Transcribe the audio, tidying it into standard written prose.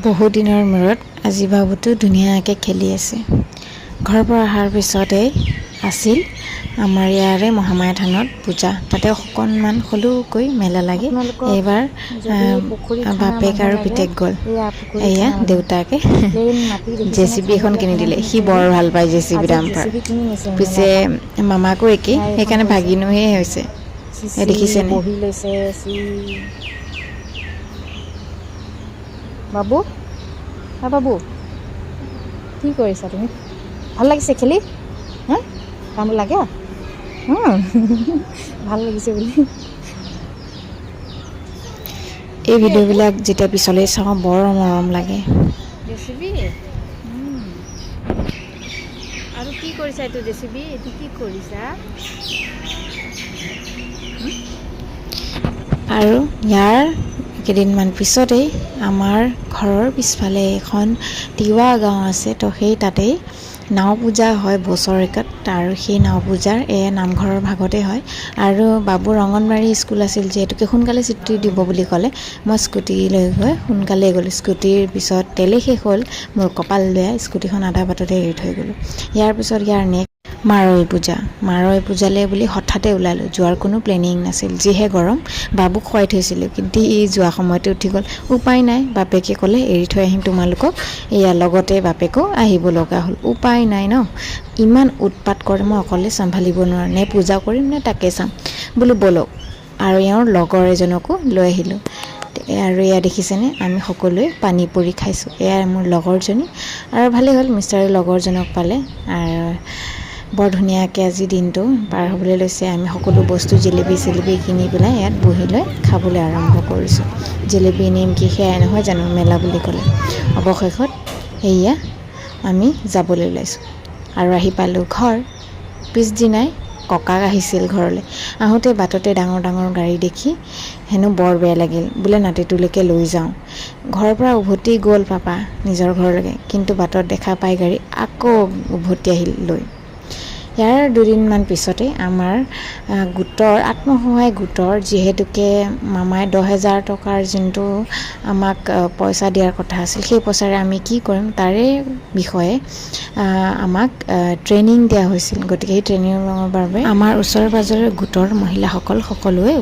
বহু দিনৰ মূৰত আজি বাবুটো ধুনীয়াকৈ খেলি আছে। ঘৰৰ পৰা অহাৰ পিছতেই আছিল আমাৰ ইয়াৰে মহামায়া থানত পূজা। তাতে অকণমান সৰুকৈ মেলা লাগে। এইবাৰ বাপেক আৰু পিতেক গ'ল। এয়া দেউতাকে JCB এখন কিনি দিলে। সি বৰ ভাল পায় JCB ডাম্পাৰ। পিছে মামাকো একেই, সেইকাৰণে ভাগিনুহে হৈছে। দেখিছেনে? বহি লৈছে বাবু, বাবু কি কৰিছা তুমি? ভাল লাগিছে খেলি? হা কাম লাগে ভাল লাগিছে বুলি। এই ভিডিঅ'বিলাক যেতিয়া পিছলৈ চাওঁ বৰ মৰম লাগে। JCB আৰু কি কৰিছা? এইটো JCB, এইটো কি কৰিছা? আৰু ইয়াৰ কেইদিনমান পিছতেই আমাৰ ঘৰৰ পিছফালে এখন তিৱা গাঁও আছে। তো সেই তাতেই নাও পূজা হয় বছৰেকত। আৰু সেই নাও পূজাৰ নামঘৰৰ ভাগতে হয়। আৰু বাবুৰ অংগনবাড়ী স্কুল আছিল, যিহেতুকে সোনকালে ছুটি দিব বুলি ক'লে মই স্কুটি লৈ গৈ সোনকালে গ'লোঁ। স্কুটিৰ পিছত তেলেই শেষ হ'ল, মোৰ কপাল বেয়া, স্কুটিখন আধা বাটতে এৰি থৈ গ'লোঁ। ইয়াৰ পিছত ইয়াৰ নেক্সট মাৰৈ পূজালৈ বুলি হঠাতে ওলালোঁ। যোৱাৰ কোনো প্লেনিং নাছিল, যিহে গৰম। বাবুক খুৱাই থৈছিলোঁ, কিন্তু ই যোৱা সময়তে উঠি গ'ল। উপায় নাই, বাপেকে ক'লে এৰি থৈ আহিম তোমালোকক। এয়া লগতে বাপেকো আহিব লগা হ'ল। উপায় নাই ন, ইমান উৎপাত কৰে, মই অকলে চম্ভালিব নোৱাৰোঁ। নে পূজা কৰিম নে তাকে চাম, বোলো ব'লক। আৰু এওঁৰ লগৰ এজনকো লৈ আহিলোঁ। আৰু এয়া দেখিছেনে, আমি সকলোৱে পানী পুৰি খাইছোঁ। এয়া মোৰ লগৰজনী। আৰু ভালেই হ'ল, মিষ্টাৰে লগৰজনক পালে। আৰু বৰ ধুনীয়াকৈ আজি দিনটো পাৰ হ'বলৈ লৈছে। আমি সকলো বস্তু জেলেপি কিনি পেলাই ইয়াত বহি লৈ খাবলৈ আৰম্ভ কৰিছোঁ। জেলেপি নিমকি সেয়াই নহয় জানো মেলা বুলি ক'লে। অৱশেষত এয়া আমি যাবলৈ ওলাইছোঁ আৰু আহি পালোঁ ঘৰ। পিছদিনাই ককাক আহিছিল ঘৰলৈ। আহোঁতে বাটতে ডাঙৰ ডাঙৰ গাড়ী দেখি হেনো বৰ বেয়া লাগিল, বোলে নাতিটোলৈকে লৈ যাওঁ। ঘৰৰ পৰা উভতি গ'ল পাপা নিজৰ ঘৰলৈকে, কিন্তু বাটত দেখা পাই গাড়ী আকৌ উভতি আহিল লৈ। ইয়াৰ দুদিনমান পিছতে আমাৰ গোটৰ আত্মসহায়ক গোটৰ যিহেতুকে মামাই 10,000 টকাৰ যোনটো আমাক পইচা দিয়াৰ কথা আছিল, সেই পইচাৰে আমি কি কৰিম তাৰে বিষয়ে আমাক ট্ৰেইনিং দিয়া হৈছিল। গতিকে সেই ট্ৰেইনিঙৰ বাবে আমাৰ ওচৰে পাঁজৰে গোটৰ মহিলাসকল সকলোৱে